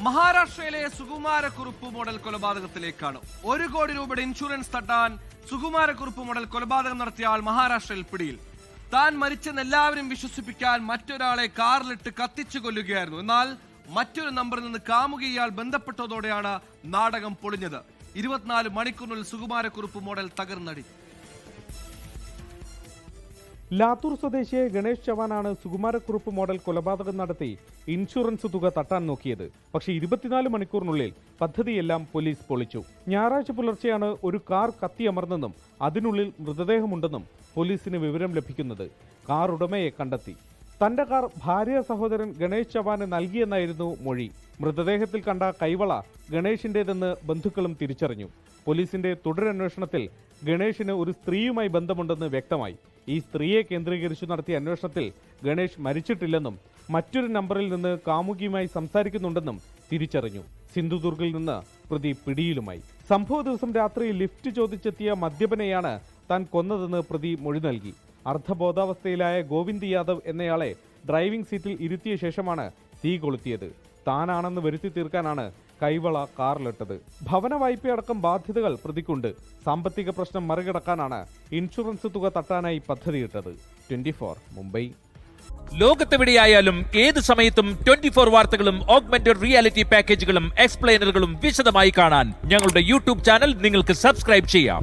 മഹാരാഷ്ട്രയിലെ സുകുമാരക്കുറുപ്പ് മോഡൽ കൊലപാതകത്തിലേക്കാണ്. 1 കോടി രൂപയുടെ ഇൻഷുറൻസ് തട്ടാൻ സുകുമാരക്കുറുപ്പ് മോഡൽ കൊലപാതകം നടത്തിയ ആൾ മഹാരാഷ്ട്രയിൽ പിടിയിൽ. താൻ മരിച്ചെന്ന് എല്ലാവരും വിശ്വസിപ്പിക്കാൻ മറ്റൊരാളെ കാറിലിട്ട് കത്തിച്ചു കൊല്ലുകയായിരുന്നു. എന്നാൽ മറ്റൊരു നമ്പറിൽ നിന്ന് കാമുകി ഇയാൾ ബന്ധപ്പെട്ടതോടെയാണ് നാടകം പൊളിഞ്ഞത്. 24 മണിക്കൂറിനുള്ളിൽ സുകുമാരക്കുറുപ്പ് മോഡൽ തകർന്നടി. ലാത്തൂർ സ്വദേശിയെ ഗണേഷ് ചവാനാണ് സുകുമാരക്കുറുപ്പ് മോഡൽ കൊലപാതകം നടത്തി ഇൻഷുറൻസ് തുക തട്ടാൻ നോക്കിയത്. പക്ഷേ 24 മണിക്കൂറിനുള്ളിൽ പദ്ധതിയെല്ലാം പോലീസ് പൊളിച്ചു. ഞായറാഴ്ച പുലർച്ചെയാണ് ഒരു കാർ കത്തിയമർന്നെന്നും അതിനുള്ളിൽ മൃതദേഹമുണ്ടെന്നും പോലീസിന് വിവരം ലഭിക്കുന്നത്. കാർ ഉടമയെ കണ്ടെത്തി. തന്റെ കാർ ഭാര്യ സഹോദരൻ ഗണേഷ് ചവാന് നൽകിയെന്നായിരുന്നു മൊഴി. മൃതദേഹത്തിൽ കണ്ട കൈവള ഗണേഷിന്റേതെന്ന് ബന്ധുക്കളും തിരിച്ചറിഞ്ഞു. പോലീസിന്റെ തുടരന്വേഷണത്തിൽ ഗണേഷിന് ഒരു സ്ത്രീയുമായി ബന്ധമുണ്ടെന്ന് വ്യക്തമായി. ഈ സ്ത്രീയെ കേന്ദ്രീകരിച്ചു നടത്തിയ അന്വേഷണത്തിൽ ഗണേഷ് മരിച്ചിട്ടില്ലെന്നും മറ്റൊരു നമ്പറിൽ നിന്ന് കാമുകിയുമായി സംസാരിക്കുന്നുണ്ടെന്നും തിരിച്ചറിഞ്ഞു. സിന്ധുദുർഗിൽ നിന്ന് പ്രതി പിടിയിലുമായി. സംഭവ ദിവസം രാത്രി ലിഫ്റ്റ് ചോദിച്ചെത്തിയ മദ്യപനെയാണ് താൻ കൊന്നതെന്ന് പ്രതി മൊഴി നൽകി. അർദ്ധബോധാവസ്ഥയിലായ ഗോവിന്ദ് യാദവ് എന്നയാളെ ഡ്രൈവിംഗ് സീറ്റിൽ ഇരുത്തിയ ശേഷമാണ് തീ കൊളുത്തിയത്. താനാണെന്ന് വരുത്തി തീർക്കാനാണ് കൈവള കാറിലിട്ടത്. ഭവന വായ്പയടക്കം ബാധ്യതകൾ പ്രതിക്കുണ്ട്. സാമ്പത്തിക പ്രശ്നം മറികടക്കാനാണ് ഇൻഷുറൻസ് തുക തട്ടാനായി പദ്ധതിയിട്ടത്. 24 മുംബൈ. ലോകത്തെവിടെയായാലും ഏത് സമയത്തും 24 വാർത്തകളും ഓഗ്മെന്റഡ് റിയാലിറ്റി പാക്കേജുകളും എക്സ്പ്ലെയിനറുകളും വിശദമായി കാണാൻ ഞങ്ങളുടെ യൂട്യൂബ് ചാനൽ നിങ്ങൾക്ക് സബ്സ്ക്രൈബ് ചെയ്യാം.